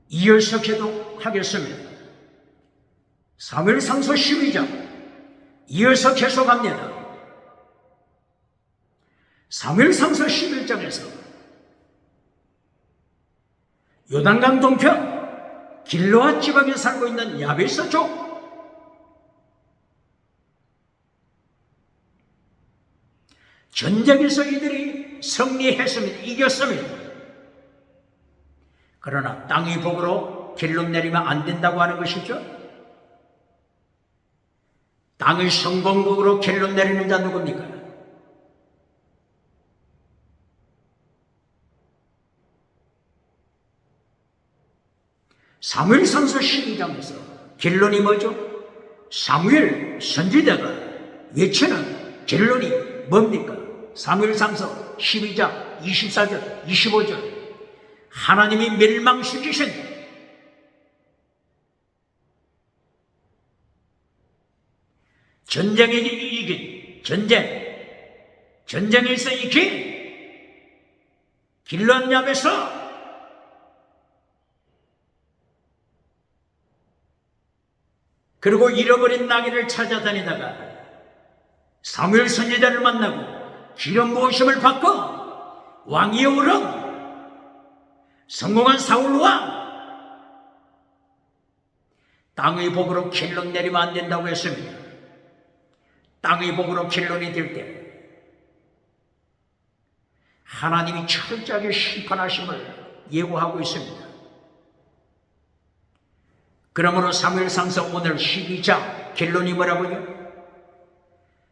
이어서 계속하겠습니다. 사무엘상서 12장 이어서 계속합니다. 사무엘상서 11장에서 요단강 동편 길르앗 지방에 살고 있는 야베스족 전쟁에서 이들이 승리했습니다. 이겼습니다. 그러나 땅의 복으로 결론 내리면 안 된다고 하는 것이죠. 땅의 성공복으로 결론 내리는 자 누굽니까? 사무엘상서 12장에서 결론이 뭐죠? 사무엘 선지자가 외치는 결론이 뭡니까? 사무엘상서 12장 24절 25절 하나님이 멸망시키신 전쟁에 이긴 전쟁에서 이긴 길르앗 야베스 그리고 잃어버린 나귀를 찾아다니다가 사무엘 선지자를 만나고 기름 부으심을 받고 왕위에 오른 성공한 사울 왕 땅의 복으로 결론 내리면 안 된다고 했습니다. 땅의 복으로 결론이 될 때 하나님이 철저하게 심판하심을 예고하고 있습니다. 그러므로 사무엘상서 오늘 12장 결론이 뭐라고요?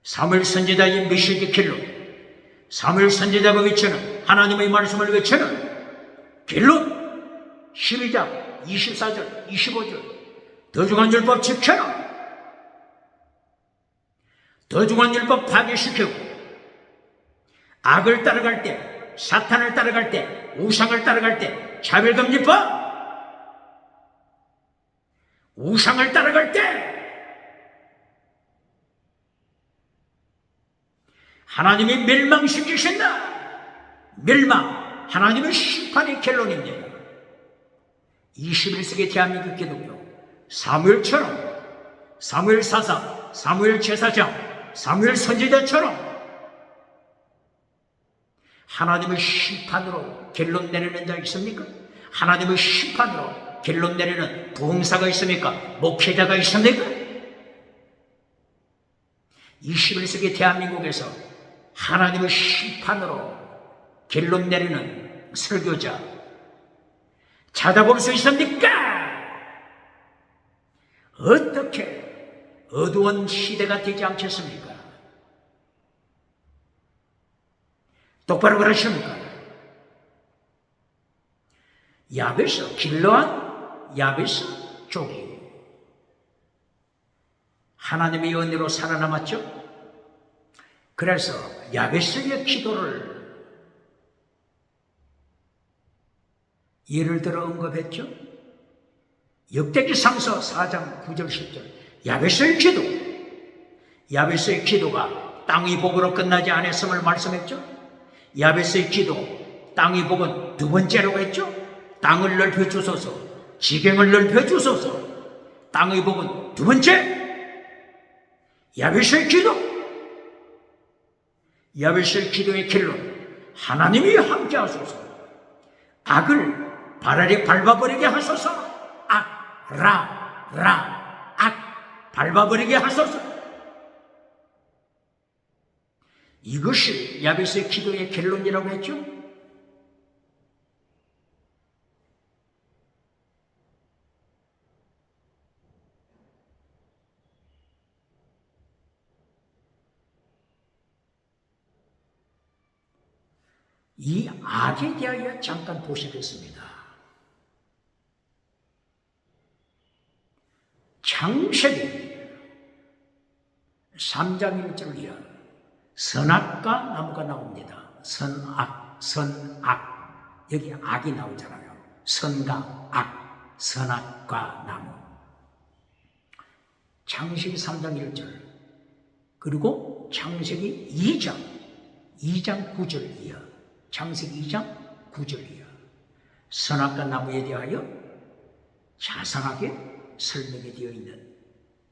사무엘 선지자의 메시지 결론, 사무엘 선지자가 외치는 하나님의 말씀을 외치는 결론 12장 24절 25절 더중한 율법 지켜라. 더중한 율법 파괴시키고 악을 따라갈 때, 사탄을 따라갈 때, 우상을 따라갈 때 차별금지법 우상을 따라갈 때 하나님이 멸망시키신다. 멸망, 하나님의 심판의 결론입니다. 21세기 대한민국 기독교 사무엘처럼 사무엘 사사, 사무엘 제사장, 사무엘 선지자처럼 하나님의 심판으로 결론 내리는 자 있습니까? 하나님의 심판으로 결론 내리는 부흥사가 있습니까? 목회자가 있습니까? 21세기 대한민국에서 하나님의 심판으로 결론 내리는 설교자 찾아볼 수 있습니까? 어떻게 어두운 시대가 되지 않겠습니까? 똑바로 그러십니까? 야베스, 길르앗 야베스 족이 하나님의 은혜로 살아남았죠. 그래서 야베스의 기도를 예를 들어 언급했죠. 역대기상서 4장 9절 10절 야베스의 기도, 야베스의 기도가 땅의 복으로 끝나지 않았음을 말씀했죠. 야베스의 기도, 땅의 복은 두 번째라고 했죠. 땅을 넓혀주소서, 지경을 넓혀주소서. 땅의 복은 두 번째. 야베스의 기도, 야베스의 기도의 결론 하나님이 함께 하소서. 악을 밟아버리게 하소서. 악, 악 밟아버리게 하소서. 이것이 야베스의 기도의 결론이라고 했죠. 이 악에 대하여 잠깐 보시겠습니다. 창세기 3장 1절이야. 선악과 나무가 나옵니다. 선악. 여기 악이 나오잖아요. 선과 악, 선악과 나무. 창세기 3장 1절. 그리고 창세기 2장 9절이야. 창세기 2장 9절이야. 선악과 나무에 대하여 자상하게 설명이 되어 있는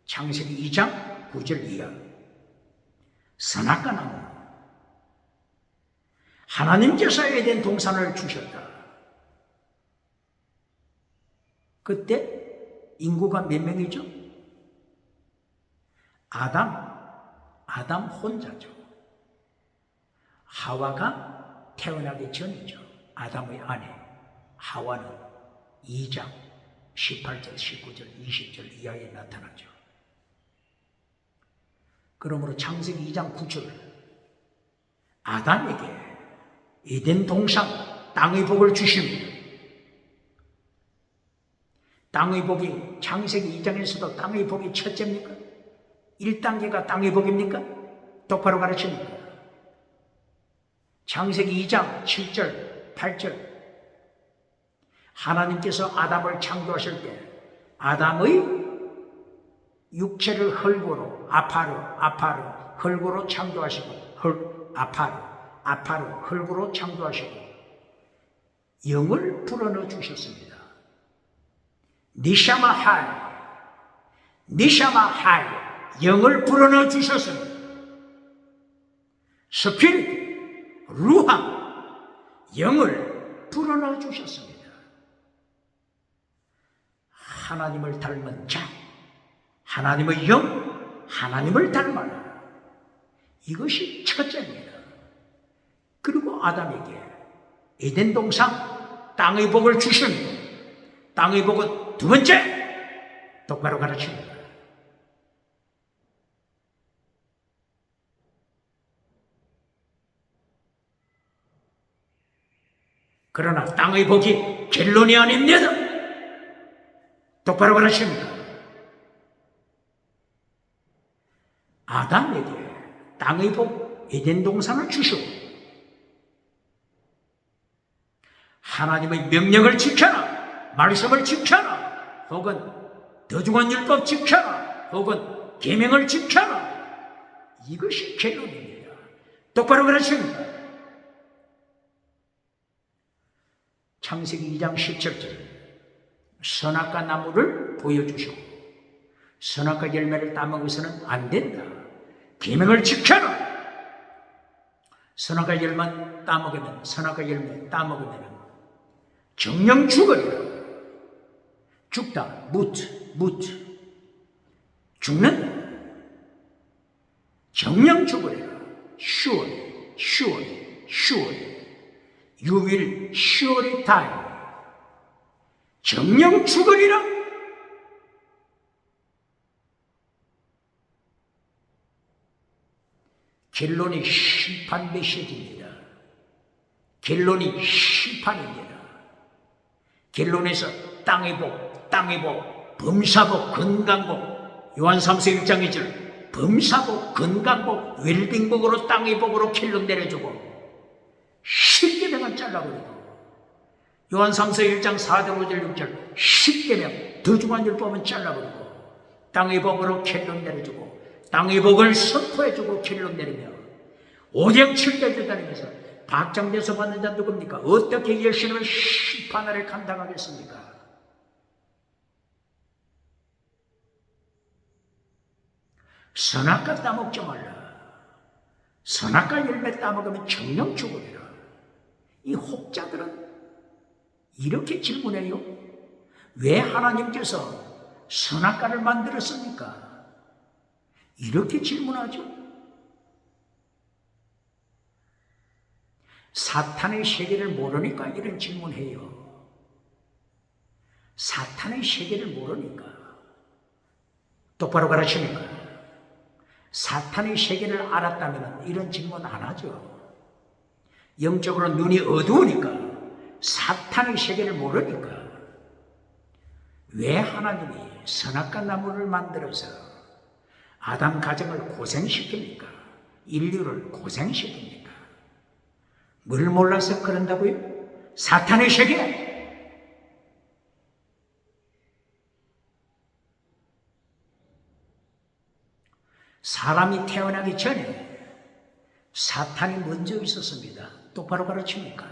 창세기 2장 9절 이하. 선악과 나무. 하나님께서 에덴 동산을 주셨다. 그때 인구가 몇 명이죠? 아담 혼자죠. 하와가 태어나기 전이죠. 아담의 아내 하와는 2장 18절, 19절, 20절 이하에 나타나죠. 그러므로 창세기 2장 9절 아담에게 에덴 동산 땅의 복을 주십니다. 땅의 복이 창세기 2장에서도 땅의 복이 첫째입니까? 1단계가 땅의 복입니까? 똑바로 가르칩니까? 창세기 2장 7절, 8절 하나님께서 아담을 창조하실 때 아담의 육체를 흙으로 아파르 흙으로 창조하시고 아파르 흙으로 창조하시고 영을 불어넣어 주셨습니다. 니샤마 할 영을 불어넣어 주셨습니다. 스피릿 루하 영을 불어넣어 주셨습니다. 하나님을 닮은 자, 하나님의 영, 하나님을 닮아라. 이것이 첫째입니다. 그리고 아담에게 에덴 동산 땅의 복을 주십니다. 땅의 복은 두 번째, 똑바로 가르칩니다. 그러나 땅의 복이 결론이 아닙니다. 똑바로 가르칩니다. 아담에게 땅의 복 에덴 동산을 주시고 하나님의 명령을 지켜라, 말씀을 지켜라, 혹은 더중한 율법 지켜라, 혹은 계명을 지켜라. 이것이 결론입니다. 똑바로 가르칩니다. 창세기 2장 17절 선악과 나무를 보여주시고 선악과 열매를 따먹어서는 안 된다. 계명을 지켜라. 선악과 열매 따먹으면 정령 죽으리라. 죽다, 무트 죽는다. 정령 죽으리라. surely you will surely die. 정령 죽으리라. 결론이 심판 메시지입니다. 결론이 심판입니다. 결론에서 땅의 복, 범사복, 건강복, 요한 3서 1장 2절 범사복, 건강복, 웰빙복으로 땅의 복으로 결론 내려주고 10계명은 잘라버리고 요한 3서 1장 4절 5절 6절 10계명 더중한 율법은 잘라버리고 땅의 복으로 결론 내려주고 땅의 복을 선포해주고 결론 내리며 오병 7대주 다니면서 박장대서 받는 자 누굽니까? 어떻게 예수님을 심판을 감당하겠습니까? 선악과 따먹지 말라. 선악과 열매 따먹으면 정령 죽으리라. 이 혹자들은 이렇게 질문해요. 왜 하나님께서 선악과를 만들었습니까? 이렇게 질문하죠. 사탄의 세계를 모르니까 이런 질문해요. 사탄의 세계를 모르니까. 똑바로 가르치니까. 사탄의 세계를 알았다면 이런 질문 안 하죠. 영적으로 눈이 어두우니까 사탄의 세계를 모르니까 왜 하나님이 선악과 나무를 만들어서 아담 가정을 고생시킵니까? 인류를 고생시킵니까? 뭘 몰라서 그런다고요? 사탄의 세계. 사람이 태어나기 전에 사탄이 먼저 있었습니다. 똑바로 가르칩니까?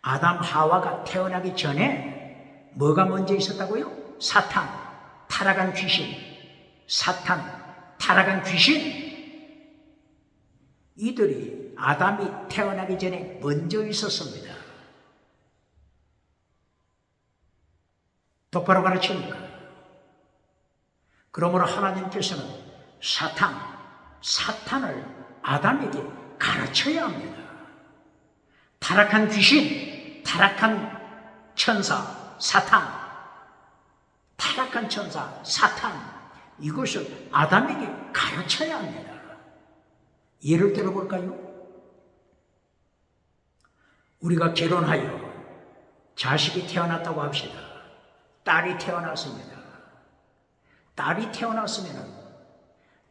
아담 하와가 태어나기 전에 뭐가 먼저 있었다고요? 사탄, 타락한 귀신. 사탄, 타락한 귀신. 이들이 아담이 태어나기 전에 먼저 있었습니다. 똑바로 가르칩니까? 그러므로 하나님께서는 사탄을 아담에게 가르쳐야 합니다. 타락한 귀신, 타락한 천사, 사탄, 타락한 천사, 사탄, 이것을 아담에게 가르쳐야 합니다. 예를 들어볼까요? 우리가 결혼하여 자식이 태어났다고 합시다. 딸이 태어났습니다. 딸이 태어났으면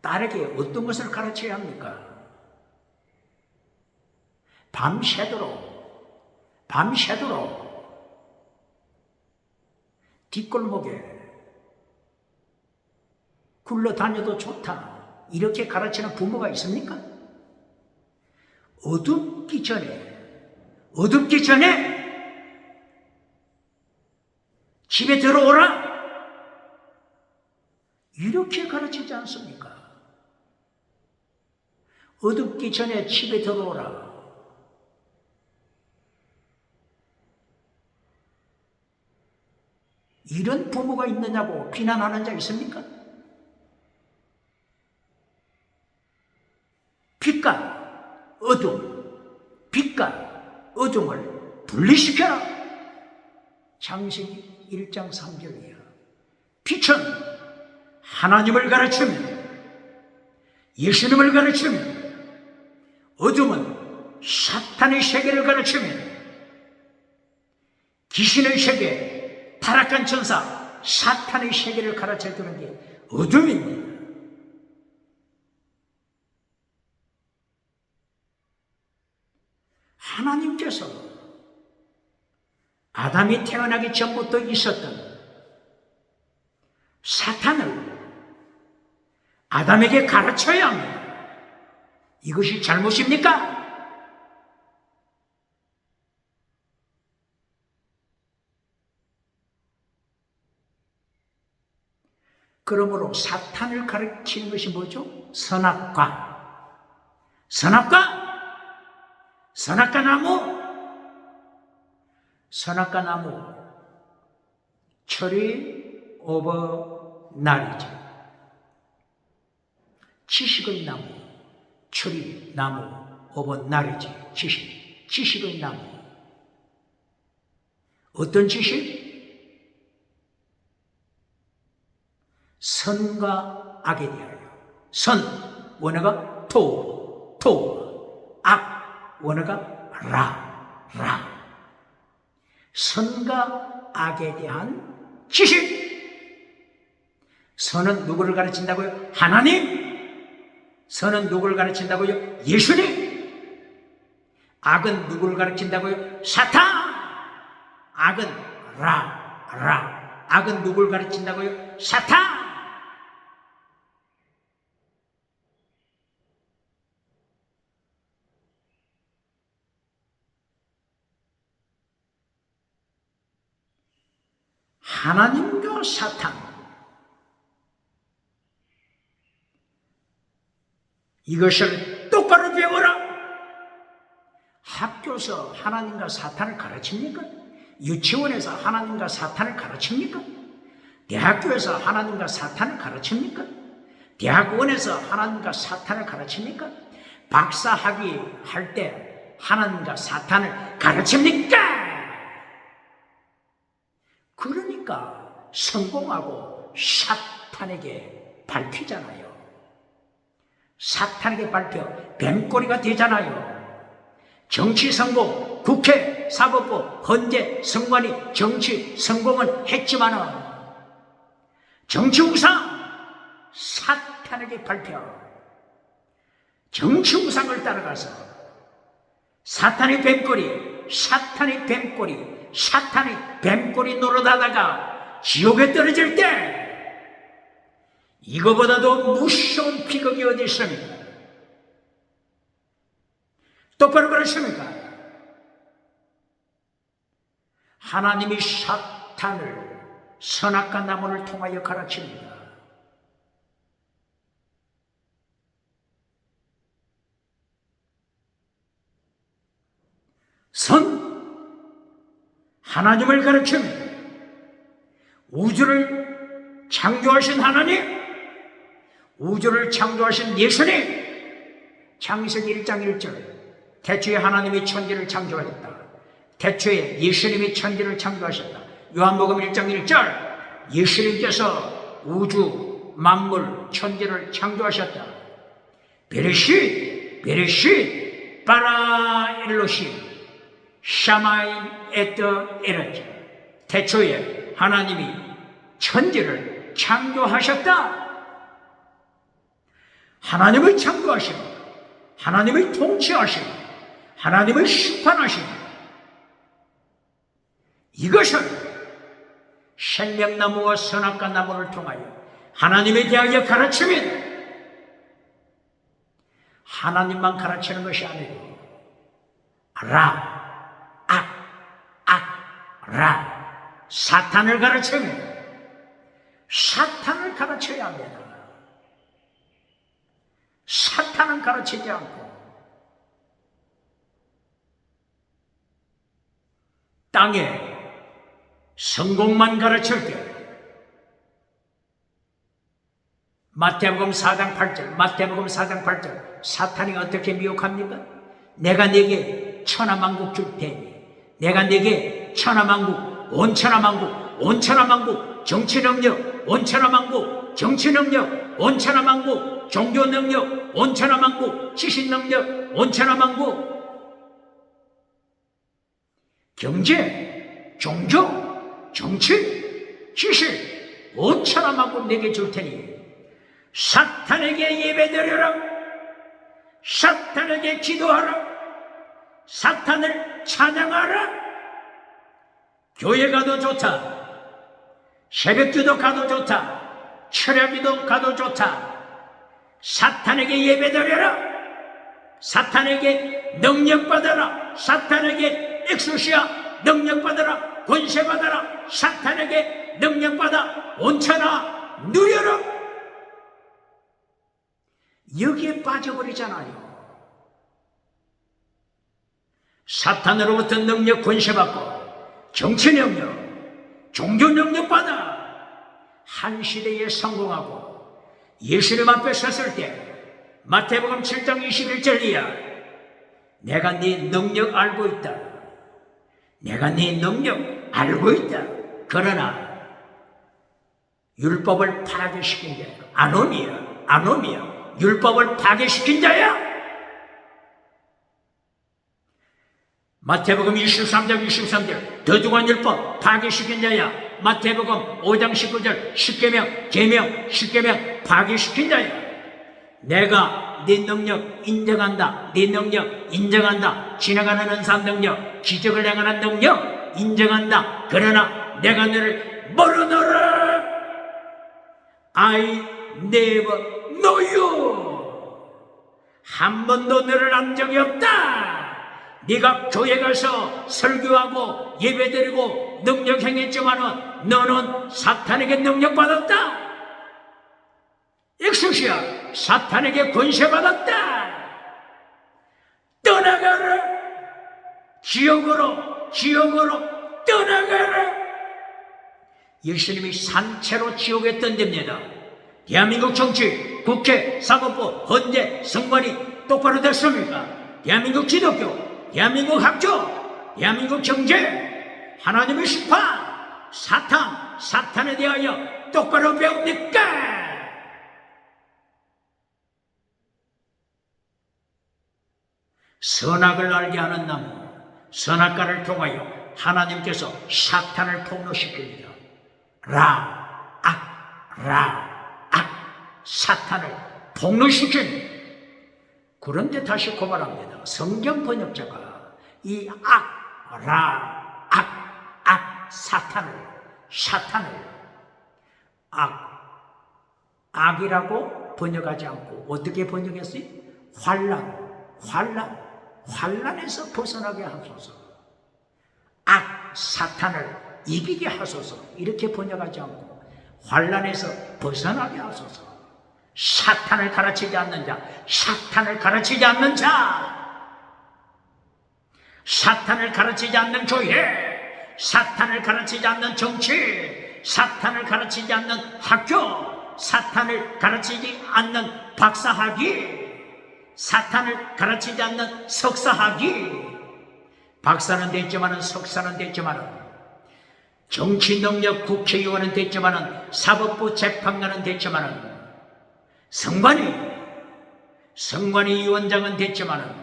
딸에게 어떤 것을 가르쳐야 합니까? 밤새도록 뒷골목에 굴러다녀도 좋다, 이렇게 가르치는 부모가 있습니까? 어둡기 전에 집에 들어오라, 이렇게 가르치지 않습니까? 어둡기 전에 집에 들어오라. 이런 부모가 있느냐고 비난하는 자 있습니까? 빛과 어둠을 분리시켜라. 창세기 1장 3절이야. 빛은 하나님을 가르치며 예수님을 가르치며, 어둠은 사탄의 세계를 가르치며, 귀신의 세계, 타락한 천사, 사탄의 세계를 가르쳐주는 게 어둠입니다. 하나님께서 아담이 태어나기 전부터 있었던 사탄을 아담에게 가르쳐야 합니다. 이것이 잘못입니까? 그러므로 사탄을 가르치는 것이 뭐죠? 선악과 나무, 철이 오버 날이죠. 지식의 나무, 철이 나무, 오버 날이지. 지식의 나무. 어떤 지식? 선과 악에 대하여. 선, 원어가 토, 악, 원어가 라. 선과 악에 대한 지식. 선은 누구를 가르친다고요? 하나님. 선은 누구를 가르친다고요? 예수님. 악은 누구를 가르친다고요? 사탄. 악은 라. 악은 누구를 가르친다고요? 사탄. 하나님과 사탄, 이것을 똑바로 배워라. 학교에서 하나님과 사탄을 가르칩니까? 유치원에서 하나님과 사탄을 가르칩니까? 대학교에서 하나님과 사탄을 가르칩니까? 대학원에서 하나님과 사탄을 가르칩니까? 박사학위 할 때 하나님과 사탄을 가르칩니까? 그러니까 성공하고 사탄에게 밟히잖아요. 사탄에게 밟혀 뱀꼬리가 되잖아요. 정치 성공, 국회, 사법부, 헌재, 선관위, 정치 성공은 했지만은 정치 우상, 사탄에게 밟혀 정치 우상을 따라가서 사탄의 뱀꼬리 노릇하다가 지옥에 떨어질 때 이거보다도 무서운 비극이 어디 있습니까? 똑바로 그러십니까? 하나님이 사탄을 선악과 나무를 통하여 가르칩니다. 선, 하나님을 가르칩니다. 우주를 창조하신 하나님, 우주를 창조하신 예수님, 창세기 1장 1절, 태초에 하나님이 천지를 창조하셨다. 태초에 예수님이 천지를 창조하셨다. 요한복음 1장 1절, 예수님께서 우주, 만물, 천지를 창조하셨다. 베레쉿, 베레쉿, 바라 엘로힘, 샤마인 에터 에너지. 태초에 하나님이 천지를 창조하셨다. 하나님을 창조하시고, 하나님을 통치하시고, 하나님을 심판하시고, 이것은 생명나무와 선악과 나무를 통하여 하나님에 대하여 가르치면 하나님만 가르치는 것이 아니고 라, 사탄을 가르치면 사탄을 가르쳐야 합니다. 사탄은 가르치지 않고 땅에 성공만 가르칠 때 마태복음 4장 8절 사탄이 어떻게 미혹합니까? 내가 네게 천하만국 줄 테니, 내가 네게 천하만국, 온천하만국, 정치능력, 온천하만국, 정치능력, 온천하만국, 종교능력, 온천하만국, 지식능력, 온천하만국, 경제, 종교, 정치, 지식, 온천하만국 내게 줄 테니 사탄에게 예배드려라, 사탄에게 기도하라, 사탄을 찬양하라. 교회 가도 좋다, 새벽기도 가도 좋다, 철야기도 가도 좋다. 사탄에게 예배드려라, 사탄에게 능력받아라, 사탄에게 엑소시아 능력받아라, 권세받아라, 사탄에게 능력받아 온천하 누려라. 여기에 빠져버리잖아요. 사탄으로부터 능력, 권세받고 정치 능력, 종교 능력 받아 한 시대에 성공하고 예수님 앞에 섰을 때 마태복음 7장 21절 이하, 내가 네 능력 알고 있다, 내가 네 능력 알고 있다. 그러나 율법을 파괴시킨 자야, 아노미야, 율법을 파괴시킨 자야. 마태복음 23장 23절, 더중한 율법 파괴시킨 자야. 마태복음 5장 19절, 십계명 파괴시킨 자야. 내가 네 능력 인정한다, 네 능력 인정한다. 지나가는 은사 능력, 기적을 행하는 능력 인정한다. 그러나 내가 너를 모르노라. I never know you. 한 번도 너를 안 적이 없다. 네가 교회 가서 설교하고 예배드리고 능력 행했지만은 너는 사탄에게 능력 받았다. 엑소시아, 사탄에게 권세 받았다. 떠나가라. 지옥으로 떠나가라. 예수님이 산채로 지옥에 던집니다. 대한민국 정치, 국회, 사법부, 헌재, 선관위 똑바로 됐습니까? 대한민국 기독교, 대한민국 학교, 대한민국 경제, 하나님의 심판, 사탄에 대하여 똑바로 배웁니까? 선악을 알게 하는 나무, 선악과를 통하여 하나님께서 사탄을 폭로시킵니다. 사탄을 폭로시킵니다. 그런데 다시 고발합니다. 성경 번역자가 이 사탄을 악이라고 번역하지 않고 어떻게 번역했어요? 환란에서 벗어나게 하소서. 사탄을 이기게 하소서. 이렇게 번역하지 않고 환난에서 벗어나게 하소서. 사탄을 가르치지 않는 자, 사탄을 가르치지 않는 자, 사탄을 가르치지 않는 교회, 사탄을 가르치지 않는 정치, 사탄을 가르치지 않는 학교, 사탄을 가르치지 않는 박사학위, 사탄을 가르치지 않는 석사학위. 박사는 됐지만은, 석사는 됐지만은, 정치 능력 국회의원은 됐지만은, 사법부 재판관은 됐지만은, 성관이 위원장은 됐지만은,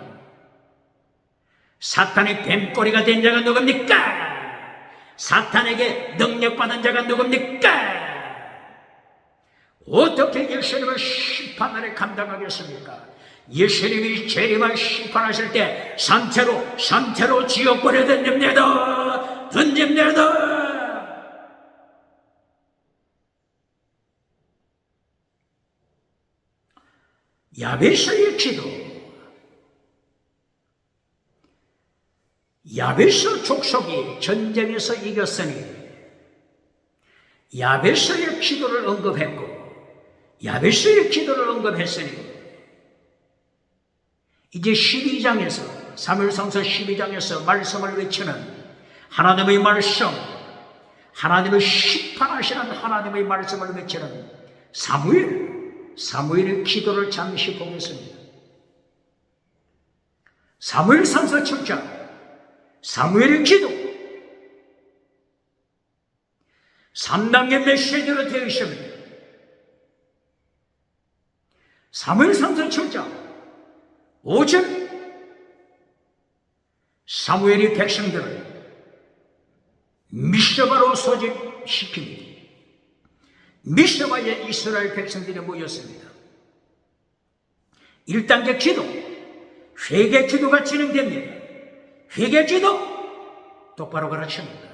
사탄의 뱀꼬리가 된 자가 누굽니까? 사탄에게 능력받은 자가 누굽니까? 어떻게 예수님을 심판날에 감당하겠습니까? 예수님이 재림을 심판하실 때 산채로 지옥불에 던집니다. 야베스의 기도. 야베스 족속이 전쟁에서 이겼으니 야베스의 기도를 언급했고, 야베스의 기도를 언급했으니 이제 12장에서, 사무엘상서 12장에서 말씀을 외치는 하나님의 말씀, 하나님을 심판하시는 하나님의 말씀을 외치는 사무엘의 기도를 잠시 보겠습니다. 사무엘상서 7장, 사무엘의 기도. 3단계 메시지로 되어 있습니다. 사무엘상서 7장 5절, 사무엘이 백성들을 미스바로 소집시킵니다. 미스바에 이스라엘 백성들이 모였습니다. 1단계 기도, 회개 기도가 진행됩니다. 회개 기도 똑바로 가르칩니다.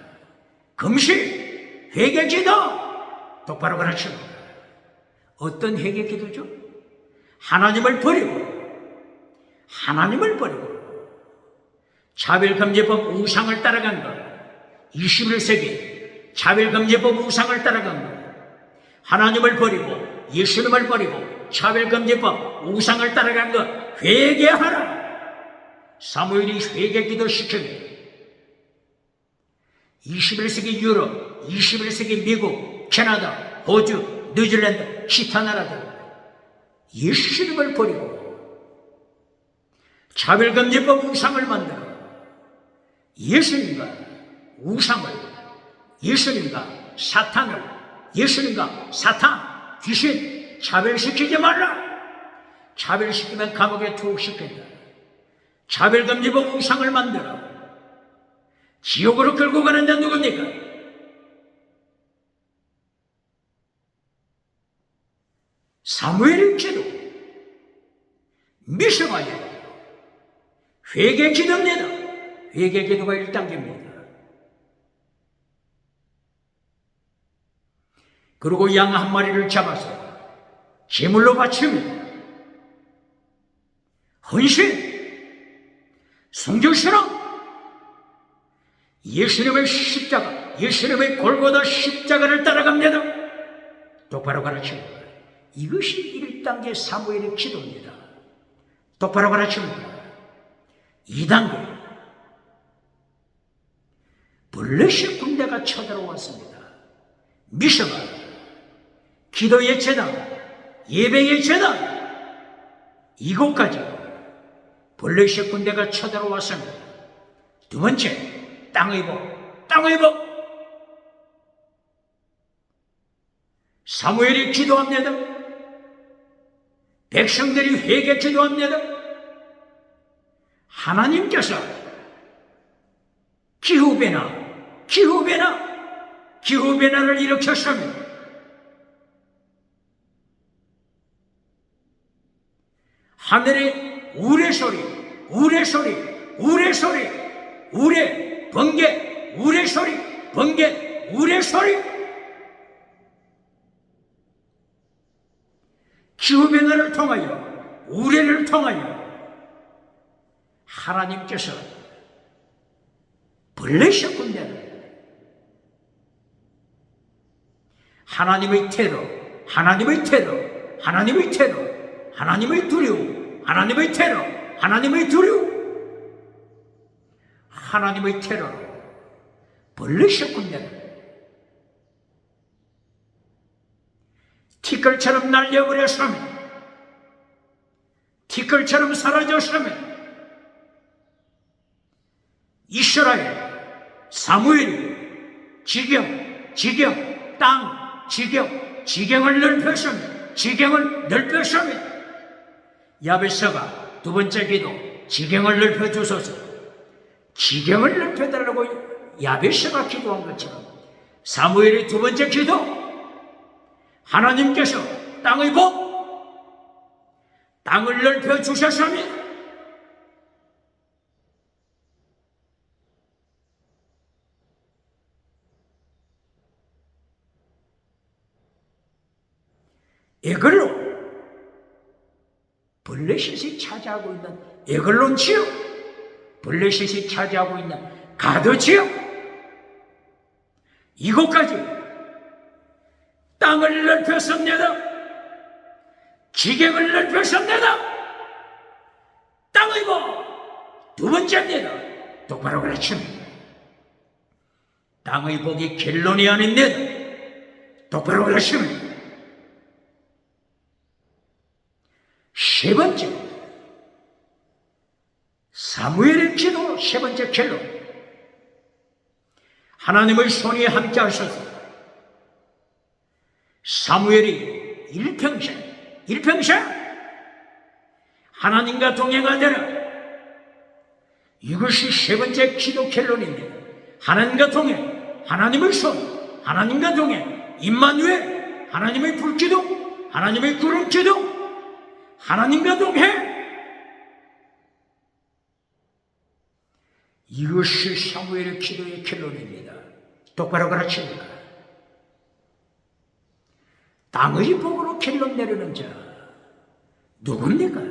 금식, 회개 기도 똑바로 가르칩니다. 어떤 회개 기도죠? 하나님을 버리고 차별금지법 우상을 따라간 것, 21세기 차별금지법 우상을 따라간 것, 하나님을 버리고 예수님을 버리고 차별금지법 우상을 따라간 것 회개하라. 사무엘이 회개 기도 시킵니다. 21세기 유럽, 21세기 미국, 캐나다, 호주, 뉴질랜드, 기타 나라들 예수님을 버리고 차별금지법 우상을 만들어 예수님과 우상을, 예수님과 사탄을, 예수님과 사탄, 귀신 차별시키지 말라. 차별시키면 감옥에 투옥시킨다. 차별금지법 우상을 만들어 지옥으로 끌고 가는 자 누굽니까? 사무엘의 기도, 미스바에 회개 기도입니다. 회개 기도가 1단계입니다. 그리고 양 한 마리를 잡아서 제물로 바칩니다. 헌신, 성결신앙, 예수님의 십자가, 예수님의 골고다 십자가를 따라갑니다. 똑바로 가르칩니다. 이것이 1단계 사무엘의 기도입니다. 똑바로 가르칩니다. 2단계, 블레셋 군대가 쳐들어왔습니다. 미스바, 기도의 제단, 예배의 제단, 이곳까지 블레셋 군대가 쳐들어왔습니다. 두 번째, 땅의 복. 사무엘이 기도합니다. 백성들이 회개 기도합니다. 하나님께서 기후변화를 일으켰습니다. 하늘의 우레소리, 우레, 번개, 우레소리, 번개, 우레소리. 기후변화를 통하여, 우레를 통하여 하나님께서 블레셋 군대를 하나님의 테러, 하나님의 테러, 하나님의 테러, 하나님의 두려움, 하나님의 테러, 하나님의 두려움, 하나님의 테러로 벌레샷 군대는 티끌처럼 날려버렸으면, 티끌처럼 사라졌으면 이스라엘, 사무엘이 지경, 땅, 지경을 넓혔으면 야베스가 두 번째 기도, 지경을 넓혀주소서. 지경을 넓혀달라고 야베스가 기도한 것처럼 사무엘의 두 번째 기도, 하나님께서 땅의 복, 땅을 넓혀주셨으면 에글로, 블레셋이 차지하고 있는 에글론 지역, 블레셋이 차지하고 있는 가드 지역, 이곳까지 땅을 넓혔습니다. 지경을 넓혔습니다. 땅의 복 두 번째입니다. 똑바로 가르칩니다. 땅의 복이 켈론이 아닙니다. 똑바로 가르칩니다. 세 번째, 사무엘의 기도 세 번째 켈론. 하나님의 손이 함께 하셔서 사무엘이 일평생 하나님과 동행하더라. 이것이 세 번째 기도 켈론입니다. 하나님과 동행, 하나님의 손, 하나님과 동행, 임마누엘, 하나님의 불기둥, 하나님의 구름기둥, 하나님과 동행. 이것이 사무엘의 기도의 켈론입니다. 똑바로 가르칩니다. 땅의 복으로 켈론 내리는 자 누굽니까?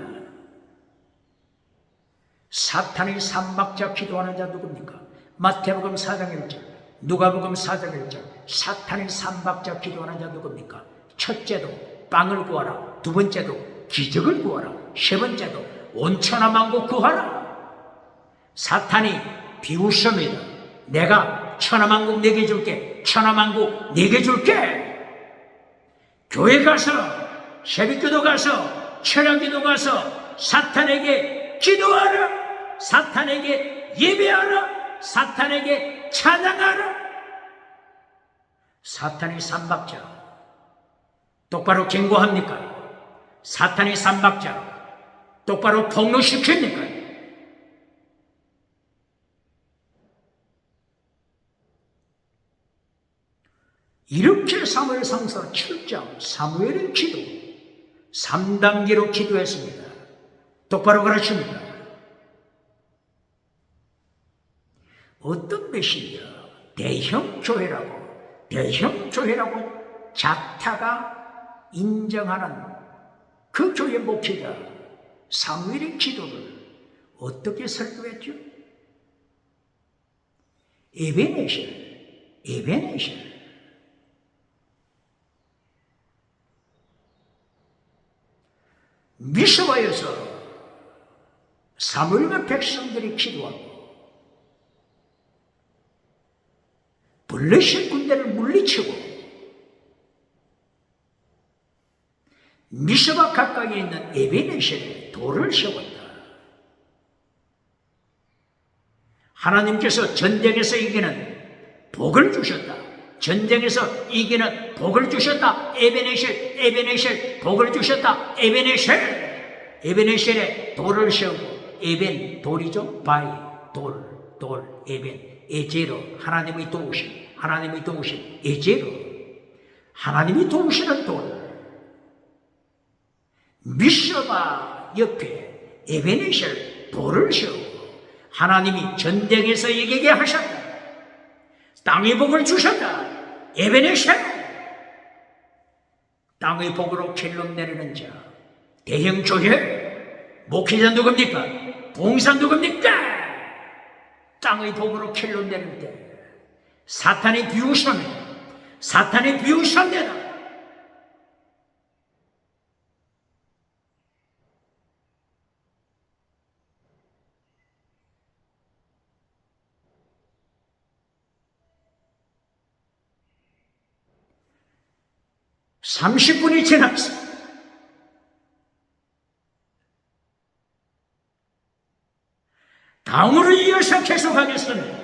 사탄의 삼박자 기도하는 자 누굽니까? 마태복음 4장 1절, 누가복음 4장 1절, 사탄의 삼박자 기도하는 자 누굽니까? 첫째도 빵을 구하라, 두 번째도 기적을 구하라, 세 번째도 온 천하만국 구하라. 사탄이 비웃습니다. 내가 천하만국 내게 줄게, 천하만국 내게 줄게. 교회 가서, 새벽기도 가서, 철야기도 가서 사탄에게 기도하라, 사탄에게 예배하라, 사탄에게 찬양하라. 사탄의 삼박자 똑바로 경고합니까? 사탄의 삼박자 똑바로 폭로시킵니까? 이렇게 사무엘상서 7장 사무엘의 기도 3단계로 기도했습니다. 똑바로 가르칩니다. 어떤 메시지야? 대형 교회라고 자타가 인정하는 그 교회 목회자 사무엘의 기도를 어떻게 설교했죠? 에베네셀. 미스바에서 사무엘과 백성들이 기도하고 블레셋 군대를 물리치고 미스바 가까이 있는 에베네셀에 돌을 세웠다. 하나님께서 전쟁에서 이기는 복을 주셨다. 전쟁에서 이기는 복을 주셨다. 에베네셀 복을 주셨다. 에베네셀에 돌을 세우고, 에벤 돌이죠. 바이 돌 에벤 에제로 하나님의 도우심 에제로 하나님이 도우시는 돌. 미스바 옆에 에베네셀 돌을 세우고 하나님이 전쟁에서 이기게 하셨다. 땅의 복을 주셨다. 에베네셀. 땅의 복으로 켈론 내리는 자 대형교회 목회자 누굽니까? 봉사 누굽니까? 땅의 복으로 켈론 내릴 때 사탄이 비웃으면, 사탄의 비웃음대다. (30분이) 지났어. 다음으로 이어서 계속하겠습니다.